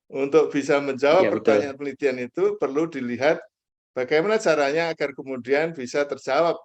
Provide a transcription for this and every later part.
Untuk bisa menjawab Iya, betul. pertanyaan penelitian itu perlu dilihat bagaimana caranya agar kemudian bisa terjawab.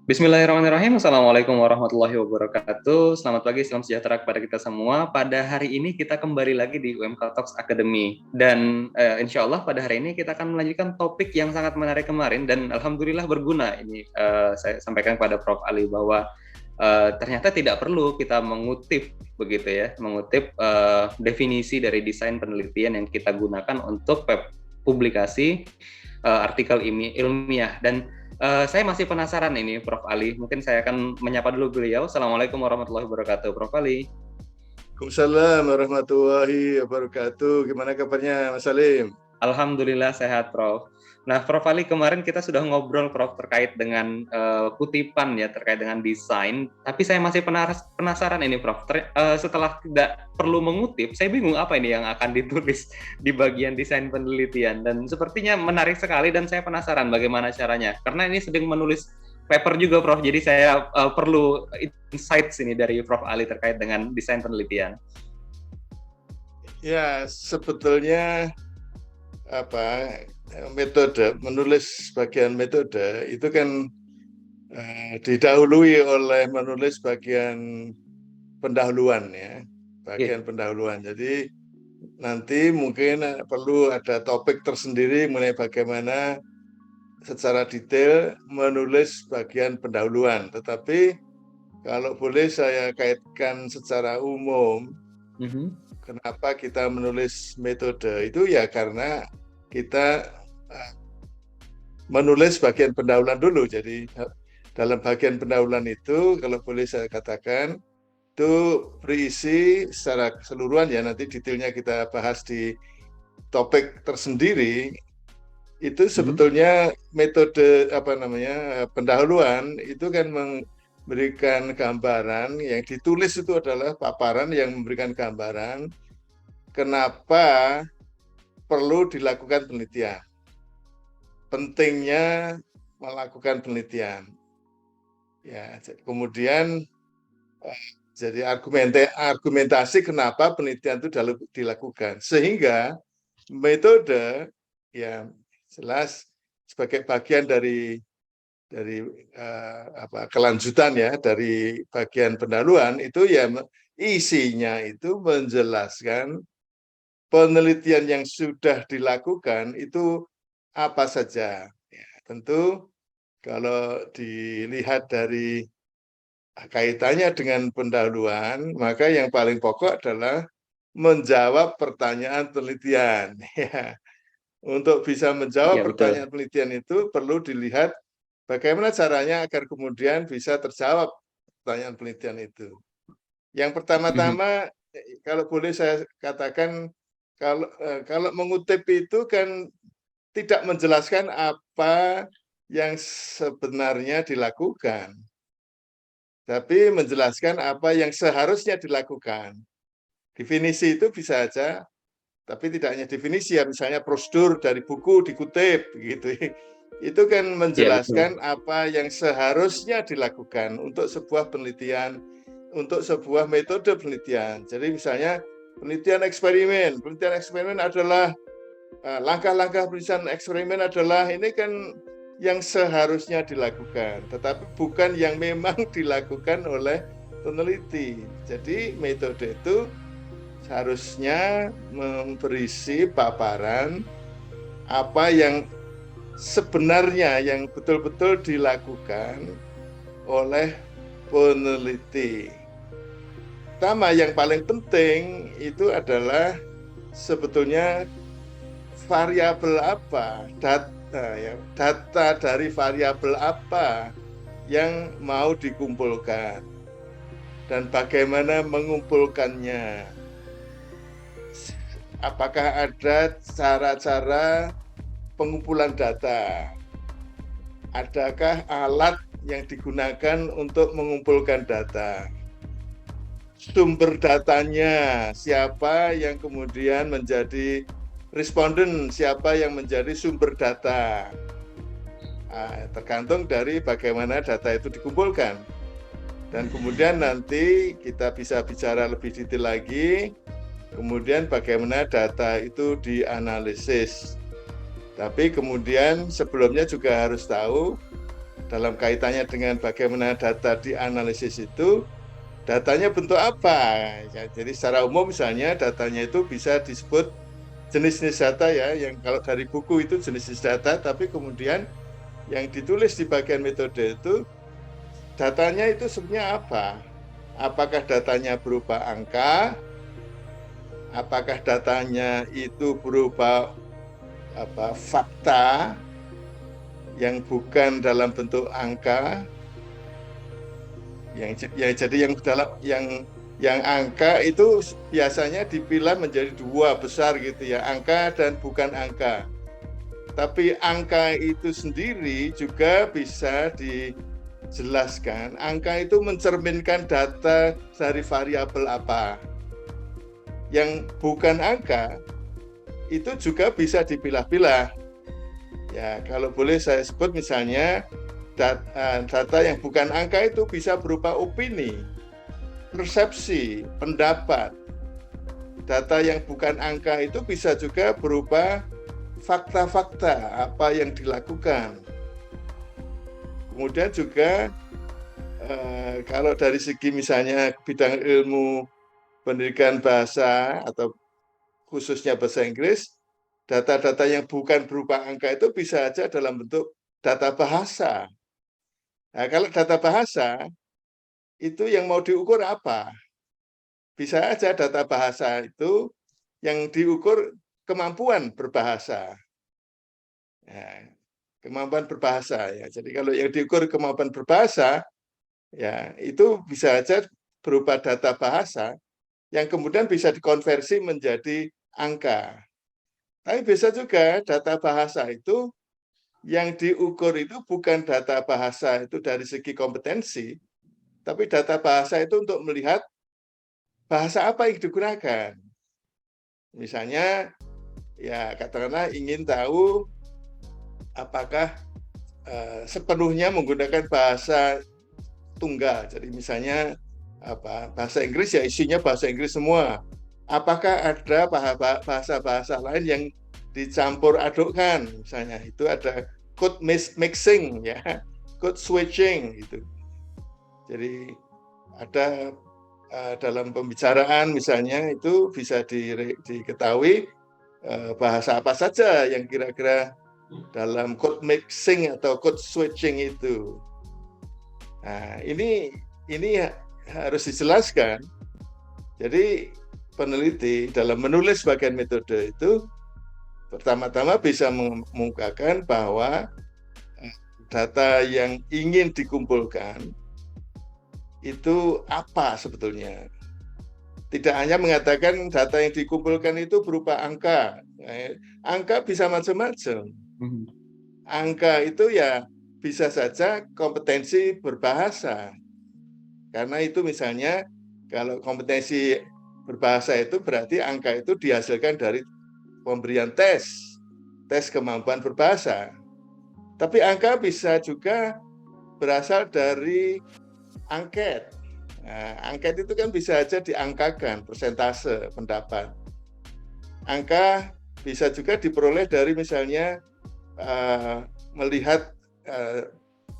Bismillahirrahmanirrahim. Assalamualaikum warahmatullahi wabarakatuh. Selamat pagi, salam sejahtera kepada kita semua. Pada hari ini kita kembali lagi di UMK Talks Academy. Dan insya Allah pada hari ini kita akan melanjutkan topik yang sangat menarik kemarin. Dan alhamdulillah berguna. Ini saya sampaikan kepada Prof. Ali bahwa ternyata tidak perlu kita mengutip begitu ya, mengutip definisi dari desain penelitian yang kita gunakan untuk publikasi artikel ilmiah. Dan saya masih penasaran ini, Prof. Ali. Mungkin saya akan menyapa dulu beliau. Assalamualaikum warahmatullahi wabarakatuh, Prof. Ali. Waalaikumsalam warahmatullahi wabarakatuh. Gimana kabarnya, Mas Salim? Alhamdulillah sehat, Prof. Nah, Prof. Ali, kemarin kita sudah ngobrol, Prof, terkait dengan kutipan ya, terkait dengan desain. Tapi saya masih penasaran ini, Prof. Setelah tidak perlu mengutip, saya bingung apa ini yang akan ditulis di bagian desain penelitian. Dan sepertinya menarik sekali dan saya penasaran bagaimana caranya. Karena ini sedang menulis paper juga, Prof. Jadi saya perlu insights ini dari Prof. Ali terkait dengan desain penelitian. Ya, sebetulnya metode menulis bagian metode itu kan didahului oleh menulis bagian pendahuluan ya, bagian pendahuluan. Jadi nanti mungkin perlu ada topik tersendiri mengenai bagaimana secara detail menulis bagian pendahuluan. Tetapi kalau boleh saya kaitkan secara umum, kenapa kita menulis metode itu ya karena kita menulis bagian pendahuluan dulu. Jadi dalam bagian pendahuluan itu kalau boleh saya katakan itu berisi secara keseluruhan ya, nanti detailnya kita bahas di topik tersendiri. Itu sebetulnya metode pendahuluan itu kan memberikan gambaran, yang ditulis itu adalah paparan yang memberikan gambaran kenapa perlu dilakukan penelitian, pentingnya melakukan penelitian. Ya, kemudian jadi argumentasi kenapa penelitian itu dilakukan, sehingga metode ya jelas sebagai bagian dari kelanjutan ya dari bagian pendahuluan itu ya isinya itu menjelaskan penelitian yang sudah dilakukan itu apa saja. Ya, tentu kalau dilihat dari kaitannya dengan pendahuluan, maka yang paling pokok adalah menjawab pertanyaan penelitian. Ya. Untuk bisa menjawab Ya, betul. pertanyaan penelitian itu perlu dilihat bagaimana caranya agar kemudian bisa terjawab pertanyaan penelitian itu. Yang pertama-tama, kalau boleh saya katakan, kalau mengutip itu kan tidak menjelaskan apa yang sebenarnya dilakukan, tapi menjelaskan apa yang seharusnya dilakukan. Definisi itu bisa aja, tapi tidak hanya definisi ya, misalnya prosedur dari buku dikutip gitu. Itu kan Ya, betul. menjelaskan apa yang seharusnya dilakukan untuk sebuah penelitian, untuk sebuah metode penelitian. Jadi misalnya penelitian eksperimen adalah langkah-langkah penelitian eksperimen adalah ini kan yang seharusnya dilakukan, tetapi bukan yang memang dilakukan oleh peneliti. Jadi metode itu seharusnya berisi paparan apa yang sebenarnya yang betul-betul dilakukan oleh peneliti. Pertama, yang paling penting itu adalah sebetulnya variabel apa, data dari variabel apa yang mau dikumpulkan dan bagaimana mengumpulkannya. Apakah ada cara-cara pengumpulan data? Adakah alat yang digunakan untuk mengumpulkan data? Sumber datanya, siapa yang kemudian menjadi responden, siapa yang menjadi sumber data? tergantung dari bagaimana data itu dikumpulkan. Dan kemudian nanti kita bisa bicara lebih detail lagi, kemudian bagaimana data itu dianalisis. Tapi kemudian sebelumnya juga harus tahu, dalam kaitannya dengan bagaimana data dianalisis itu, datanya bentuk apa? Ya, jadi secara umum misalnya datanya itu bisa disebut jenis-jenis data ya, yang kalau dari buku itu jenis-jenis data, tapi kemudian yang ditulis di bagian metode itu, datanya itu sebenarnya apa? Apakah datanya berupa angka? Apakah datanya itu berupa fakta yang bukan dalam bentuk angka? Yang angka itu biasanya dipilah menjadi dua besar gitu ya, angka dan bukan angka. Tapi angka itu sendiri juga bisa dijelaskan. Angka itu mencerminkan data dari variabel apa. Yang bukan angka itu juga bisa dipilah-pilah. Ya, kalau boleh saya sebut misalnya data yang bukan angka itu bisa berupa opini, persepsi, pendapat. Data yang bukan angka itu bisa juga berupa fakta-fakta apa yang dilakukan. Kemudian juga kalau dari segi misalnya bidang ilmu pendidikan bahasa atau khususnya bahasa Inggris, data-data yang bukan berupa angka itu bisa saja dalam bentuk data bahasa. Nah, kalau data bahasa itu yang mau diukur apa? Bisa aja data bahasa itu yang diukur kemampuan berbahasa. Ya, kemampuan berbahasa ya. Jadi kalau yang diukur kemampuan berbahasa ya itu bisa aja berupa data bahasa yang kemudian bisa dikonversi menjadi angka. Tapi bisa juga data bahasa itu yang diukur itu bukan data bahasa itu dari segi kompetensi, tapi data bahasa itu untuk melihat bahasa apa yang digunakan. Misalnya ya katakanlah ingin tahu apakah sepenuhnya menggunakan bahasa tunggal. Jadi misalnya bahasa Inggris ya isinya bahasa Inggris semua. Apakah ada bahasa-bahasa lain yang dicampur adukkan? Misalnya itu ada code mixing ya, code switching gitu. Jadi ada dalam pembicaraan misalnya itu bisa diketahui bahasa apa saja yang kira-kira dalam code mixing atau code switching itu. Nah, ini harus dijelaskan. Jadi peneliti dalam menulis bagian metode itu pertama-tama bisa mengungkapkan bahwa data yang ingin dikumpulkan itu apa sebetulnya. Tidak hanya mengatakan data yang dikumpulkan itu berupa angka. Angka bisa macam-macam. Angka itu ya bisa saja kompetensi berbahasa. Karena itu misalnya kalau kompetensi berbahasa itu berarti angka itu dihasilkan dari pemberian tes kemampuan berbahasa. Tapi angka bisa juga berasal dari angket. Nah, angket itu kan bisa aja diangkakan, persentase pendapat. Angka bisa juga diperoleh dari misalnya melihat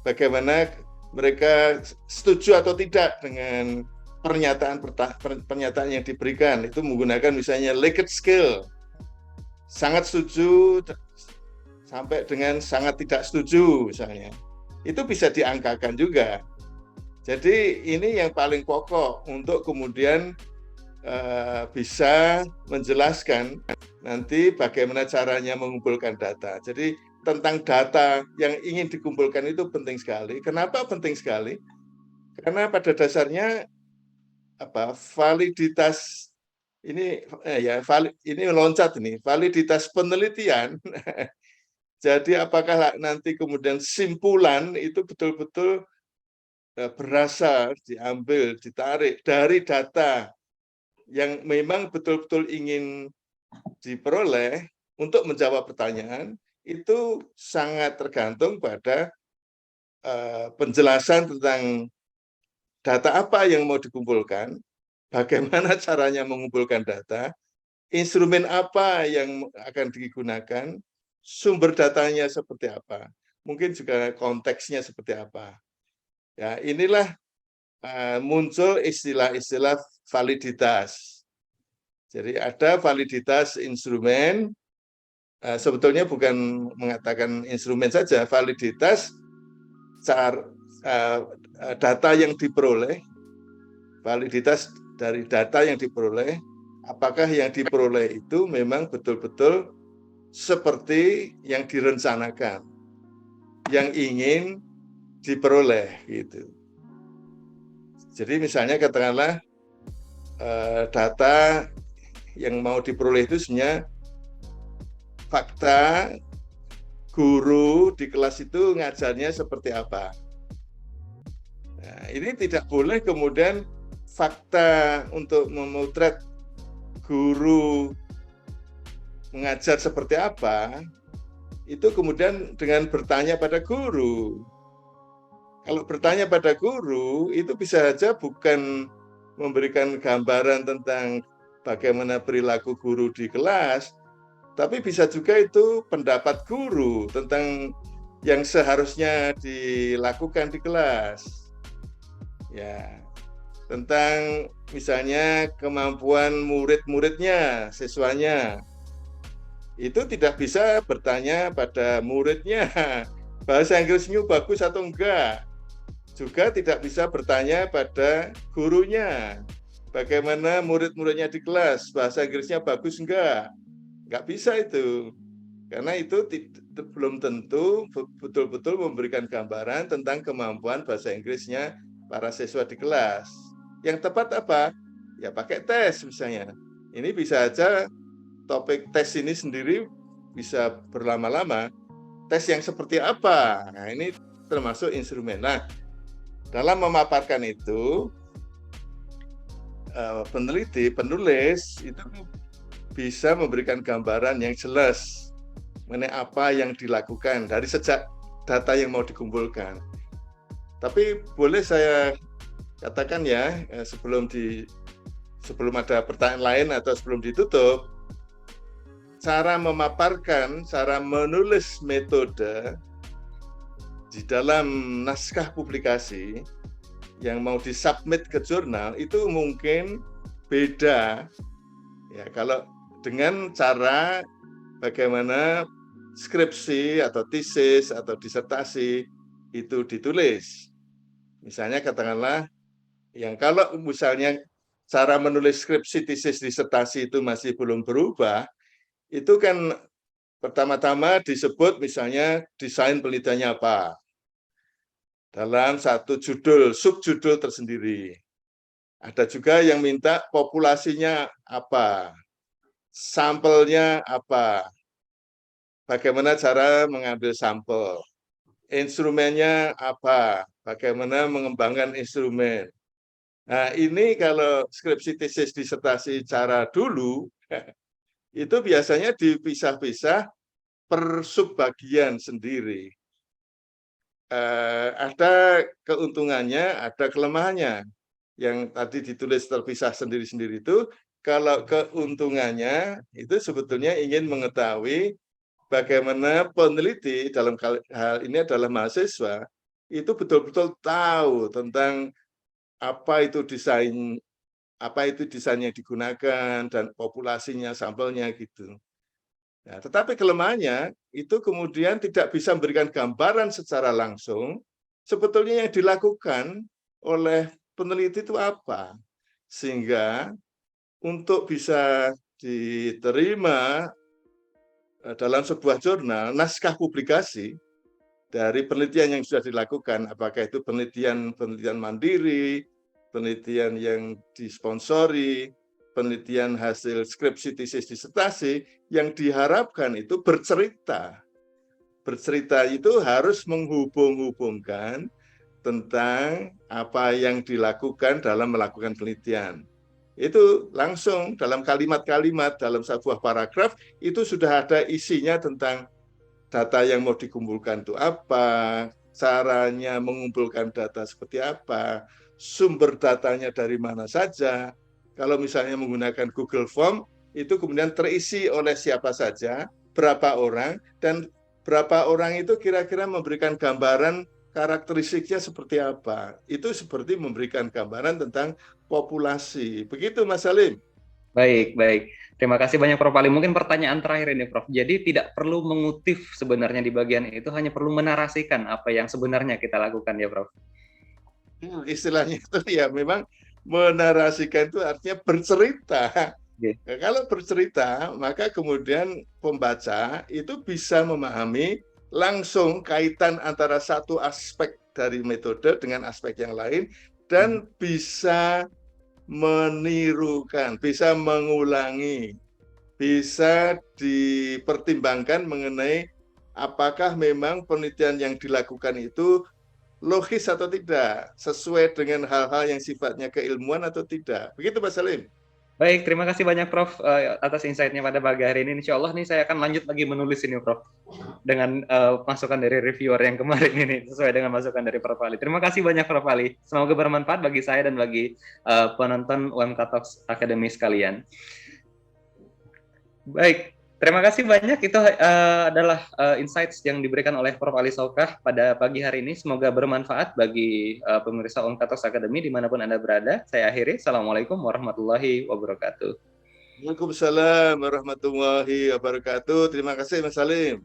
bagaimana mereka setuju atau tidak dengan pernyataan yang diberikan. Itu menggunakan misalnya Likert scale. Sangat setuju sampai dengan sangat tidak setuju misalnya. Itu bisa diangkakan juga. Jadi ini yang paling pokok untuk kemudian bisa menjelaskan nanti bagaimana caranya mengumpulkan data. Jadi tentang data yang ingin dikumpulkan itu penting sekali. Kenapa penting sekali? Karena pada dasarnya validitas ini ini loncat ini validitas penelitian. Jadi apakah nanti kemudian simpulan itu betul-betul berasal, diambil, ditarik dari data yang memang betul-betul ingin diperoleh untuk menjawab pertanyaan, itu sangat tergantung pada penjelasan tentang data apa yang mau dikumpulkan, bagaimana caranya mengumpulkan data, instrumen apa yang akan digunakan, sumber datanya seperti apa, mungkin juga konteksnya seperti apa. Ya, inilah muncul istilah-istilah validitas. Jadi ada validitas instrumen, sebetulnya bukan mengatakan instrumen saja, validitas data yang diperoleh, validitas dari data yang diperoleh, apakah yang diperoleh itu memang betul-betul seperti yang direncanakan, yang ingin diperoleh gitu. Jadi misalnya katakanlah data yang mau diperoleh itu sebenarnya fakta guru di kelas itu ngajarnya seperti apa. Nah, ini tidak boleh kemudian fakta untuk memotret guru mengajar seperti apa, itu kemudian dengan bertanya pada guru. Kalau bertanya pada guru, itu bisa saja bukan memberikan gambaran tentang bagaimana perilaku guru di kelas, tapi bisa juga itu pendapat guru tentang yang seharusnya dilakukan di kelas. Ya, tentang misalnya kemampuan murid-muridnya, siswanya. Itu tidak bisa bertanya pada muridnya, bahasa Inggrisnya bagus atau enggak. Juga tidak bisa bertanya pada gurunya, bagaimana murid-muridnya di kelas, bahasa Inggrisnya bagus enggak. Enggak bisa itu. Karena itu belum tentu betul-betul memberikan gambaran tentang kemampuan bahasa Inggrisnya para siswa di kelas. Yang tepat apa? Ya pakai tes misalnya. Ini bisa aja topik tes ini sendiri bisa berlama-lama. Tes yang seperti apa? Nah, ini termasuk instrumen. Nah, dalam memaparkan itu, peneliti, penulis itu bisa memberikan gambaran yang jelas mengenai apa yang dilakukan dari sejak data yang mau dikumpulkan. Tapi boleh saya katakan ya, sebelum ada pertanyaan lain atau sebelum ditutup, cara memaparkan, cara menulis metode di dalam naskah publikasi yang mau disubmit ke jurnal itu mungkin beda ya kalau dengan cara bagaimana skripsi atau tesis atau disertasi itu ditulis. Misalnya katakanlah yang kalau misalnya cara menulis skripsi, tesis, disertasi itu masih belum berubah, itu kan pertama-tama disebut misalnya desain penelitiannya apa. Dalam satu judul, subjudul tersendiri. Ada juga yang minta populasinya apa, sampelnya apa, bagaimana cara mengambil sampel, instrumennya apa, bagaimana mengembangkan instrumen. Nah, ini kalau skripsi tesis disertasi cara dulu, itu biasanya dipisah-pisah per subbagian sendiri. Ada keuntungannya, ada kelemahannya. Yang tadi ditulis terpisah sendiri-sendiri itu, kalau keuntungannya itu sebetulnya ingin mengetahui bagaimana peneliti dalam hal ini adalah mahasiswa itu betul-betul tahu tentang apa itu desain yang digunakan dan populasinya, sampelnya gitu. Nah, tetapi kelemahannya itu kemudian tidak bisa memberikan gambaran secara langsung sebetulnya yang dilakukan oleh peneliti itu apa. Sehingga untuk bisa diterima dalam sebuah jurnal, naskah publikasi dari penelitian yang sudah dilakukan, apakah itu penelitian mandiri, penelitian yang disponsori, penelitian hasil skripsi, tesis, disertasi, yang diharapkan itu bercerita. Bercerita itu harus menghubung-hubungkan tentang apa yang dilakukan dalam melakukan penelitian. Itu langsung dalam kalimat-kalimat, dalam sebuah paragraf, itu sudah ada isinya tentang data yang mau dikumpulkan itu apa, caranya mengumpulkan data seperti apa, sumber datanya dari mana saja. Kalau misalnya menggunakan Google Form, itu kemudian terisi oleh siapa saja, berapa orang, dan berapa orang itu kira-kira memberikan gambaran karakteristiknya seperti apa. Itu seperti memberikan gambaran tentang populasi. Begitu, Mas Salim. Baik, baik. Terima kasih banyak Prof. Ali. Mungkin pertanyaan terakhir ini, Prof. Jadi tidak perlu mengutip sebenarnya di bagian itu, hanya perlu menarasikan apa yang sebenarnya kita lakukan ya, Prof. Istilahnya itu ya memang menarasikan itu artinya bercerita. Oke. Nah, kalau bercerita, maka kemudian pembaca itu bisa memahami langsung kaitan antara satu aspek dari metode dengan aspek yang lain dan bisa menirukan, bisa mengulangi, bisa dipertimbangkan mengenai apakah memang penelitian yang dilakukan itu logis atau tidak, sesuai dengan hal-hal yang sifatnya keilmuan atau tidak. Begitu, Pak Salim. Baik, terima kasih banyak Prof atas insight-nya pada pagi hari ini. Insya Allah nih saya akan lanjut lagi menulis ini Prof dengan masukan dari reviewer yang kemarin ini sesuai dengan masukan dari Prof Ali. Terima kasih banyak Prof Ali. Semoga bermanfaat bagi saya dan bagi penonton UMK Talks Academy sekalian. Baik, terima kasih banyak. Itu adalah insights yang diberikan oleh Prof Ali Saukah pada pagi hari ini. Semoga bermanfaat bagi pemirsa UMK Talks Academy dimanapun Anda berada. Saya akhiri. Assalamualaikum warahmatullahi wabarakatuh. Waalaikumsalam warahmatullahi wabarakatuh. Terima kasih, Mas Salim.